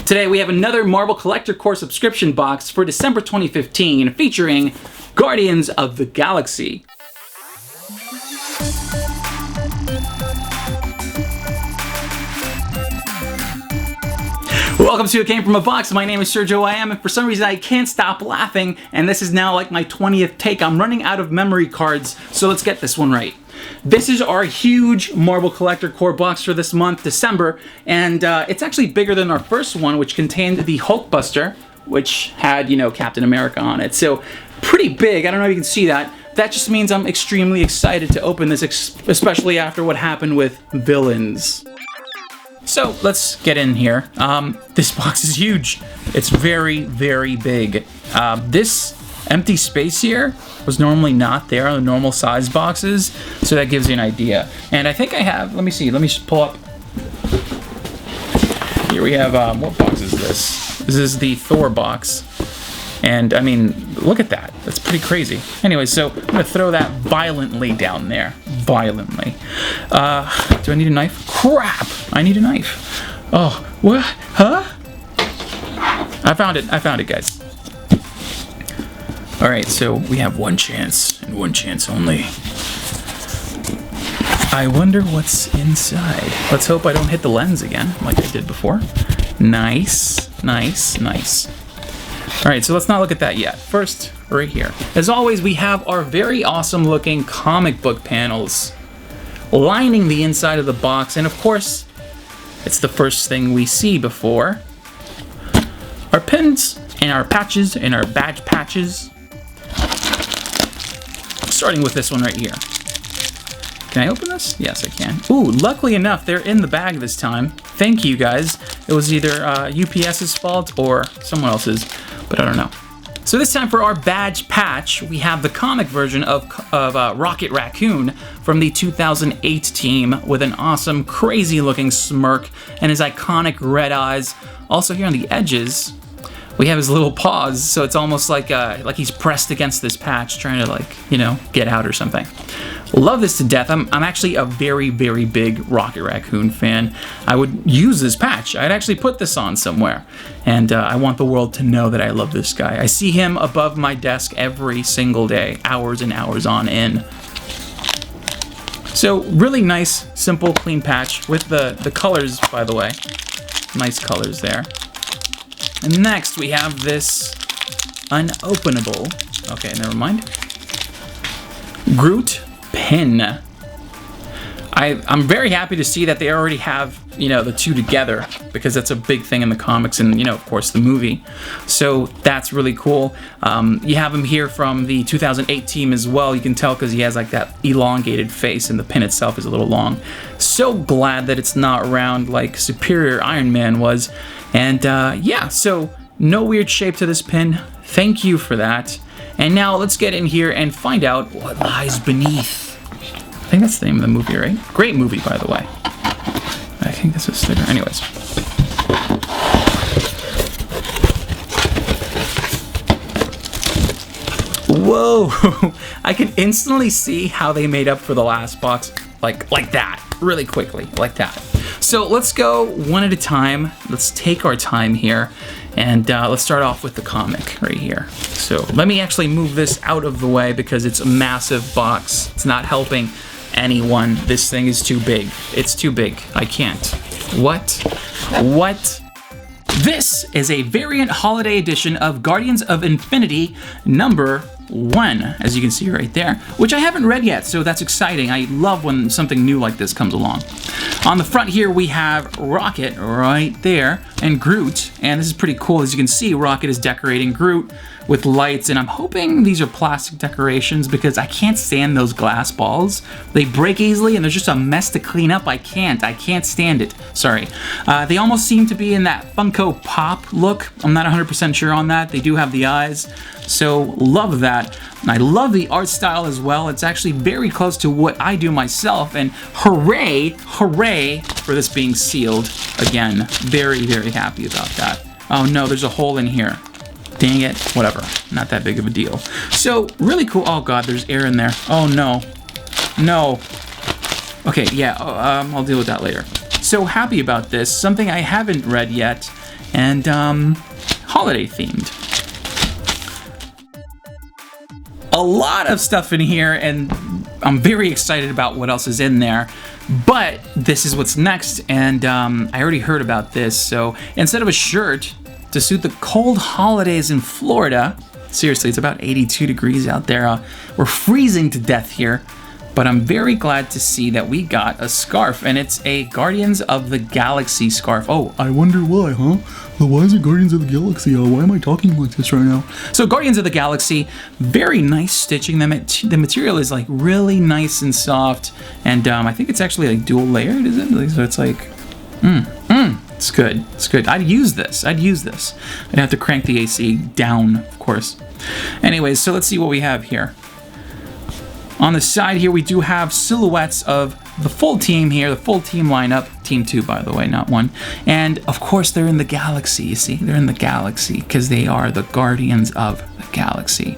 Today we have another Marvel Collector Core subscription box for December 2015 featuring Guardians of the Galaxy. Welcome to It Came From a Box. My name is Sergio I.M. and for some reason I can't stop laughing, and this is now like my 20th take. I'm running out of memory cards, so let's get this one right. This is our huge Marvel Collector Core box for this month, December, and it's actually bigger than our first one, which contained the Hulkbuster, which had, you know, Captain America on it. So pretty big. I don't know if you can see that. That just means I'm extremely excited to open this, especially after what happened with Villains. So let's get in here. This box is huge. It's very, very big. This empty space here was normally not there on the normal size boxes, so that gives you an idea. And I think I have, let me see, let me just pull up. Here we have, what box is this? This is the Thor box. And I mean, look at that. That's pretty crazy. Anyway, so I'm gonna throw that violently down there. Violently. Do I need a knife? Crap! I need a knife. Oh, what? Huh? I found it, guys. All right, so we have one chance, and one chance only. I wonder what's inside. Let's hope I don't hit the lens again, like I did before. Nice, nice, nice. All right, so let's not look at that yet. First, right here. As always, we have our very awesome looking comic book panels lining the inside of the box, and of course, it's the first thing we see before our pins and our patches and our badge patches. Starting with this one right here. Can I open this? Yes, I can. Ooh, luckily enough, they're in the bag this time. Thank you, guys. It was either UPS's fault or someone else's, but I don't know. So this time for our badge patch, we have the comic version of Rocket Raccoon from the 2008 team with an awesome, crazy-looking smirk and his iconic red eyes. Also here on the edges, we have his little paws, so it's almost like he's pressed against this patch, trying to, like, you know, get out or something. Love this to death. I'm actually a very, very big Rocket Raccoon fan. I would use this patch. I'd actually put this on somewhere. And I want the world to know that I love this guy. I see him above my desk every single day, hours and hours on end. So really nice, simple, clean patch with the colors, by the way. Nice colors there. And next we have this unopenable, okay, never mind, Groot Pin. I'm very happy to see that they already have, you know, the two together, because that's a big thing in the comics and, you know, of course, the movie. So that's really cool. You have him here from the 2008 team as well. You can tell because he has like that elongated face and the pin itself is a little long. So glad that it's not round like Superior Iron Man was. And yeah, so no weird shape to this pin. Thank you for that. And now let's get in here and find out what lies beneath. I think that's the name of the movie, right? Great movie, by the way. I think this is sticker. Anyways. Whoa! I can instantly see how they made up for the last box like that, really quickly, like that. So let's go one at a time. Let's take our time here, and let's start off with the comic right here. So let me actually move this out of the way because it's a massive box. It's not helping anyone. This thing is too big. It's too big. I can't. What? What? This is a variant holiday edition of Guardians of Infinity number 1, as you can see right there, which I haven't read yet, so that's exciting. I love when something new like this comes along. On the front here, we have Rocket right there, and Groot, and this is pretty cool. As you can see, Rocket is decorating Groot with lights, and I'm hoping these are plastic decorations because I can't stand those glass balls. They break easily, and there's just a mess to clean up. I can't stand it. Sorry. They almost seem to be in that Funko Pop look. I'm not 100% sure on that. They do have the eyes, so love that. And I love the art style as well. It's actually very close to what I do myself, and hooray, hooray for this being sealed again. Very, very happy about that. Oh no, there's a hole in here. Dang it, whatever, not that big of a deal. So, really cool. Oh god, there's air in there. Oh no, no. Okay, yeah, I'll deal with that later. So happy about this. Something I haven't read yet, and holiday themed. A lot of stuff in here, and I'm very excited about what else is in there. But this is what's next, and I already heard about this. So instead of a shirt to suit the cold holidays in Florida, seriously, it's about 82 degrees out there. We're freezing to death here. But I'm very glad to see that we got a scarf, and it's a Guardians of the Galaxy scarf. Oh, I wonder why, huh? Why is it Guardians of the Galaxy? Why am I talking like this right now? So Guardians of the Galaxy, very nice stitching. The material is like really nice and soft, and I think it's actually like dual layered, is it? So it's like, it's good. It's good. I'd use this. I'd have to crank the AC down, of course. Anyways, so let's see what we have here. On the side here, we do have silhouettes of the full team here, the full team lineup. Team 2, by the way, not 1. And, of course, they're in the galaxy, you see? They're in the galaxy because they are the Guardians of the Galaxy.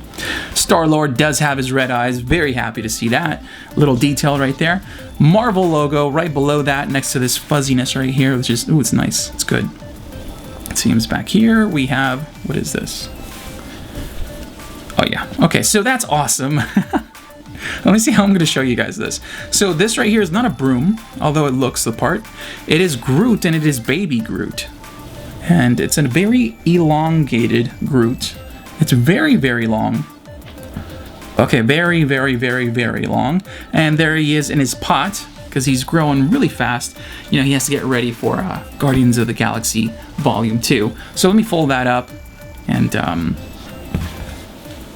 Star-Lord does have his red eyes. Very happy to see that. Little detail right there. Marvel logo right below that next to this fuzziness right here, which is, ooh, it's nice. It's good. It seems back here we have, what is this? Oh, yeah. Okay, so that's awesome. Let me see how I'm going to show you guys this. So this right here is not a broom, although it looks the part. It is Groot, and it is baby Groot. And it's a very elongated Groot. It's very, very long. Okay, very, very, very, very long. And there he is in his pot, because he's growing really fast. You know, he has to get ready for Guardians of the Galaxy Volume 2. So let me fold that up, and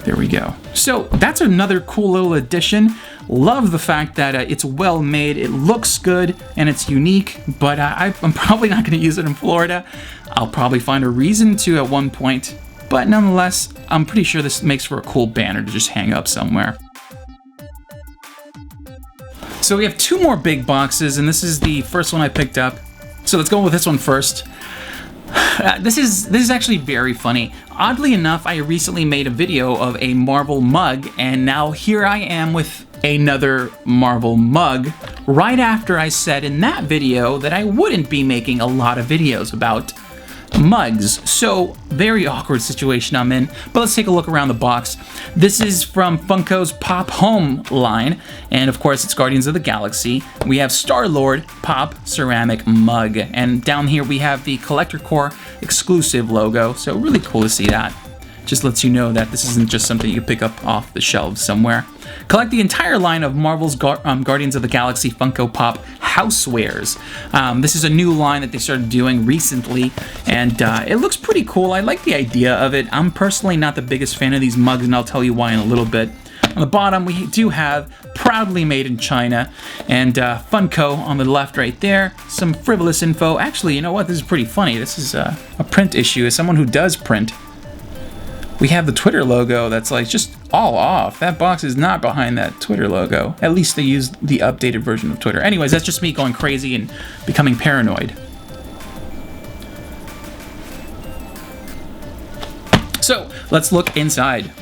there we go. So that's another cool little addition. Love the fact that it's well made, it looks good, and it's unique, but I'm probably not going to use it in Florida. I'll probably find a reason to at one point, but nonetheless, I'm pretty sure this makes for a cool banner to just hang up somewhere. So we have 2 more big boxes, and this is the first one I picked up. So let's go with this one first. This is actually very funny. Oddly enough, I recently made a video of a Marvel mug, and now here I am with another Marvel mug right after I said in that video that I wouldn't be making a lot of videos about mugs. So very awkward situation I'm in, but let's take a look around the box. This is from Funko's Pop Home line, and of course it's Guardians of the Galaxy. We have Star-Lord Pop ceramic mug, and down here we have the Collector Core exclusive logo, so really cool to see that. Just lets you know that this isn't just something you pick up off the shelves somewhere. Collect the entire line of Marvel's Guardians of the Galaxy Funko Pop housewares. This is a new line that they started doing recently, and it looks pretty cool. I like the idea of it. I'm personally not the biggest fan of these mugs, and I'll tell you why in a little bit. On the bottom, we do have proudly made in China, and Funko on the left right there. Some frivolous info. Actually, you know what? This is pretty funny. This is a print issue. As someone who does print, we have the Twitter logo that's like just all off. That box is not behind that Twitter logo. At least they used the updated version of Twitter. Anyways, that's just me going crazy and becoming paranoid. So let's look inside.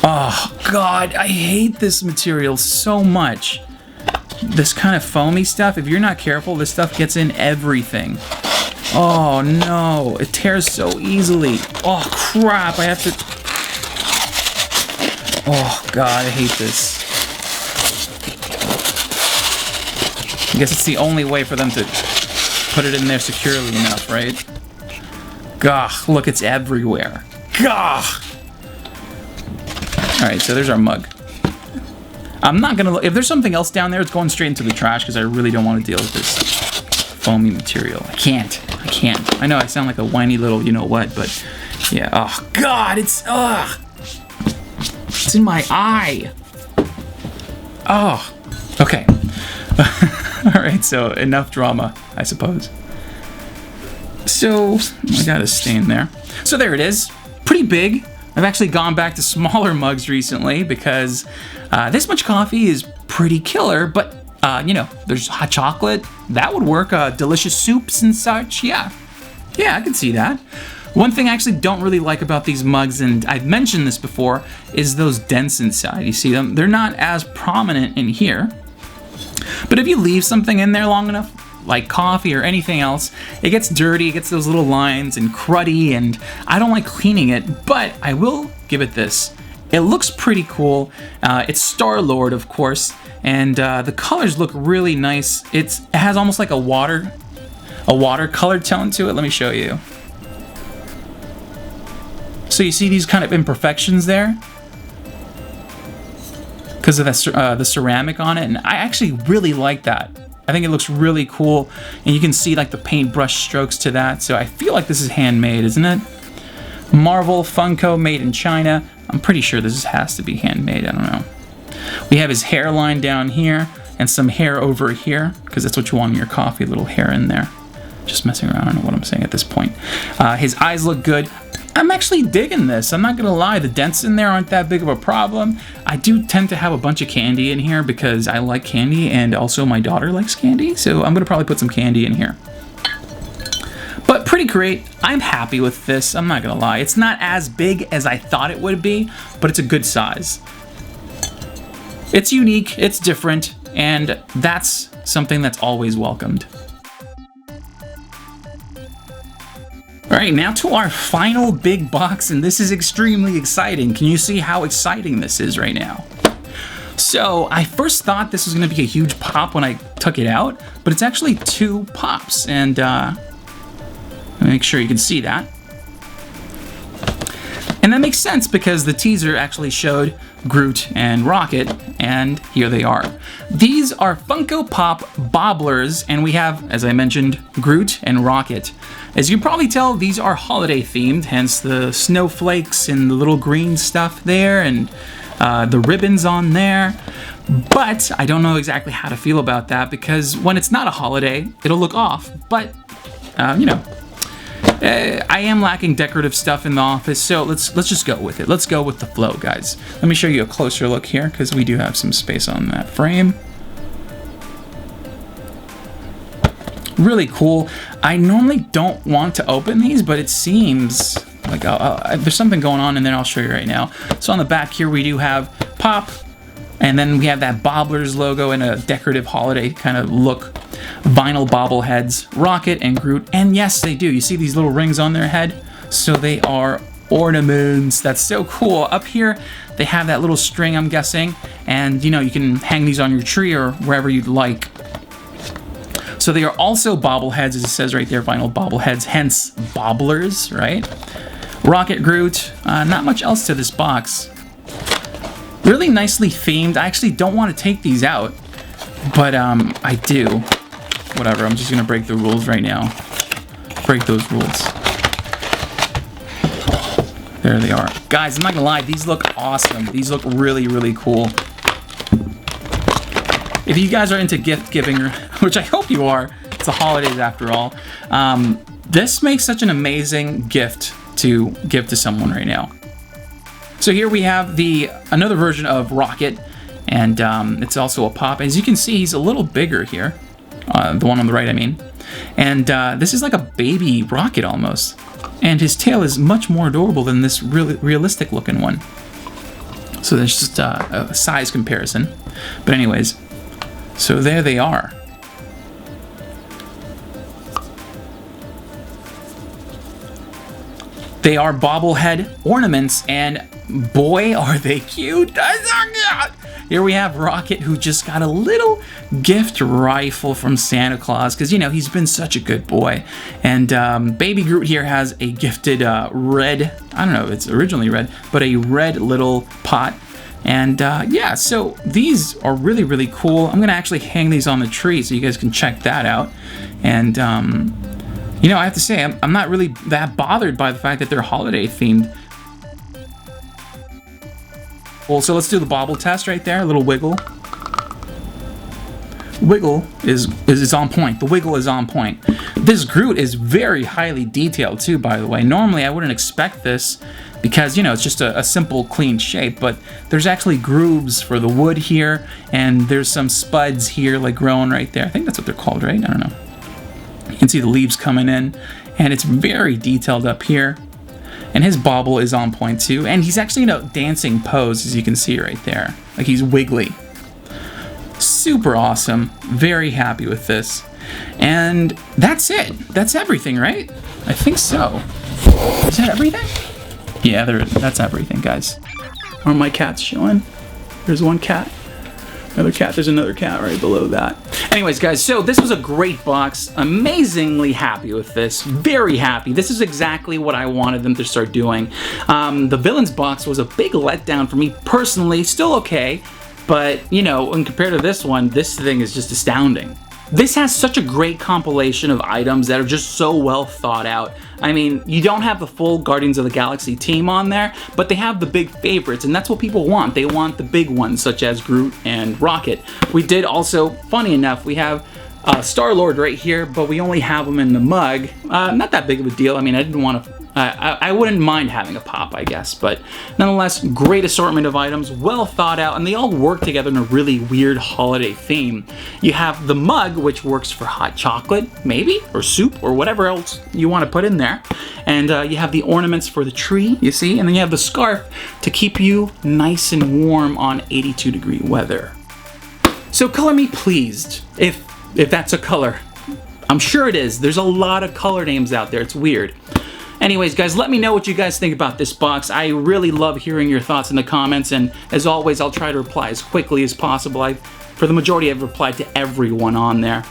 Oh God, I hate this material so much. This kind of foamy stuff, if you're not careful, this stuff gets in everything. Oh no, it tears so easily. Oh crap, I have to... Oh God, I hate this. I guess it's the only way for them to put it in there securely enough, right? Gah, look, it's everywhere. Gah! Alright, so there's our mug. I'm not gonna look... If there's something else down there, it's going straight into the trash because I really don't want to deal with this foamy material. I can't. I know I sound like a whiny little you-know-what, but yeah. Oh, God, it's in my eye. Oh, okay. All right, so enough drama, I suppose. So, I got a stain there. So there it is. Pretty big. I've actually gone back to smaller mugs recently because this much coffee is pretty killer, but you know, there's hot chocolate. That would work. Delicious soups and such. Yeah, I can see that. One thing I actually don't really like about these mugs, and I've mentioned this before, is those dents inside. You see them? They're not as prominent in here. But if you leave something in there long enough, like coffee or anything else, it gets dirty, it gets those little lines and cruddy, and I don't like cleaning it, but I will give it this. It looks pretty cool. It's Star-Lord, of course, and the colors look really nice. It has almost like a watercolor tone to it. Let me show you. So you see these kind of imperfections there because of the ceramic on it, and I actually really like that. I think it looks really cool, and you can see like the paintbrush strokes to that, so I feel like this is handmade, isn't it? Marvel Funko, made in China. I'm pretty sure this has to be handmade, I don't know. We have his hairline down here, and some hair over here, because that's what you want in your coffee, a little hair in there. Just messing around, I don't know what I'm saying at this point. His eyes look good. I'm actually digging this, I'm not gonna lie, the dents in there aren't that big of a problem. I do tend to have a bunch of candy in here because I like candy, and also my daughter likes candy, so I'm gonna probably put some candy in here. But pretty great, I'm happy with this, I'm not gonna lie. It's not as big as I thought it would be, but it's a good size. It's unique, it's different, and that's something that's always welcomed. All right, now to our final big box, and this is extremely exciting. Can you see how exciting this is right now? So I first thought this was gonna be a huge pop when I took it out, but it's actually 2 pops, and let me make sure you can see that. And that makes sense because the teaser actually showed Groot and Rocket, and here they are. These are Funko Pop Bobblers, and we have, as I mentioned, Groot and Rocket. As you can probably tell, these are holiday themed, hence the snowflakes and the little green stuff there, and the ribbons on there. But I don't know exactly how to feel about that because when it's not a holiday, it'll look off. But, you know, I am lacking decorative stuff in the office, so let's just go with it. Let's go with the flow, guys. Let me show you a closer look here because we do have some space on that frame. Really cool. I normally don't want to open these, but it seems like there's something going on, and then I'll show you right now. So on the back here, we do have Pop, and then we have that Bobblers logo in a decorative holiday kind of look. Vinyl bobbleheads, Rocket and Groot, and yes, they do. You see these little rings on their head? So they are ornaments. That's so cool. Up here, they have that little string, I'm guessing, and you know, you can hang these on your tree or wherever you'd like. So they are also bobbleheads, as it says right there, vinyl bobbleheads, hence Bobblers, right? Rocket, Groot, not much else to this box. Really nicely themed. I actually don't want to take these out, but I do. Whatever, I'm just gonna break the rules right now. Break those rules. There they are. Guys, I'm not gonna lie, these look awesome. These look really, really cool. If you guys are into gift giving, which I hope you are, it's the holidays after all, this makes such an amazing gift to give to someone right now. So here we have another version of Rocket, and it's also a pop. As you can see, he's a little bigger here. The one on the right, I mean. And this is like a baby Rocket almost. And his tail is much more adorable than this really realistic looking one. So there's just a size comparison. But anyways, so there they are. They are bobblehead ornaments, and boy, are they cute! Here we have Rocket, who just got a little gift rifle from Santa Claus, because, you know, he's been such a good boy. And Baby Groot here has a gifted red, I don't know if it's originally red, but a red little pot. And yeah, so these are really, really cool. I'm going to actually hang these on the tree so you guys can check that out. And, you know, I have to say, I'm not really that bothered by the fact that they're holiday themed. Well, so let's do the bobble test right there. A little wiggle. Wiggle is on point. The wiggle is on point. This Groot is very highly detailed too, by the way. Normally, I wouldn't expect this because, you know, it's just a simple, clean shape, but there's actually grooves for the wood here, and there's some spuds here, like growing right there. I think that's what they're called, right? I don't know. You can see the leaves coming in, and it's very detailed up here. And his bobble is on point too, and he's actually in a dancing pose, as you can see right there. Like he's wiggly. super awesome. Very happy with this. And that's it. That's everything, right? I think so. Is that everything? Yeah, that's everything, guys. Are my cats showing? There's one cat. Another cat. There's another cat right below that. Anyways, guys, so this was a great box. Amazingly happy with this. Very happy. This is exactly what I wanted them to start doing. The Villains box was a big letdown for me personally. Still okay, but, you know, when compared to this one, this thing is just astounding. This has such a great compilation of items that are just so well thought out. I mean, you don't have the full Guardians of the Galaxy team on there, but they have the big favorites, and that's what people want. They want the big ones, such as Groot and Rocket. We did also, funny enough, we have Star-Lord right here, but we only have him in the mug. Not that big of a deal. I mean, I didn't want to... I wouldn't mind having a pop, I guess, but nonetheless, great assortment of items, well thought out, and they all work together in a really weird holiday theme. You have the mug, which works for hot chocolate, maybe, or soup, or whatever else you want to put in there. And you have the ornaments for the tree, you see, and then you have the scarf to keep you nice and warm on 82-degree weather. So color me pleased, if that's a color. I'm sure it is. There's a lot of color names out there. It's weird. Anyways, guys, let me know what you guys think about this box. I really love hearing your thoughts in the comments, and as always, I'll try to reply as quickly as possible. For the majority, I've replied to everyone on there.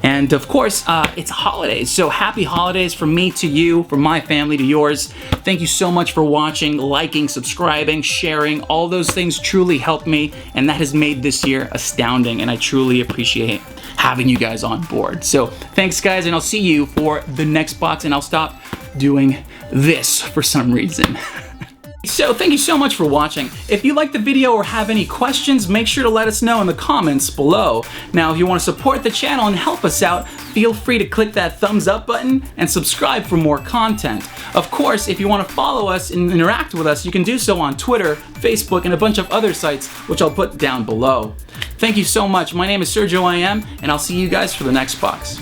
And of course, it's holidays, so happy holidays from me to you, from my family to yours. Thank you so much for watching, liking, subscribing, sharing. All those things truly help me, and that has made this year astounding, and I truly appreciate having you guys on board. So thanks, guys, and I'll see you for the next box, and I'll stop doing this for some reason. So thank you so much for watching. If you liked the video or have any questions, make sure to let us know in the comments below. Now, if you want to support the channel and help us out, feel free to click that thumbs up button and subscribe for more content. Of course, if you want to follow us and interact with us, you can do so on Twitter, Facebook, and a bunch of other sites, which I'll put down below. Thank you so much. My name is Sergio IM, and I'll see you guys for the next box.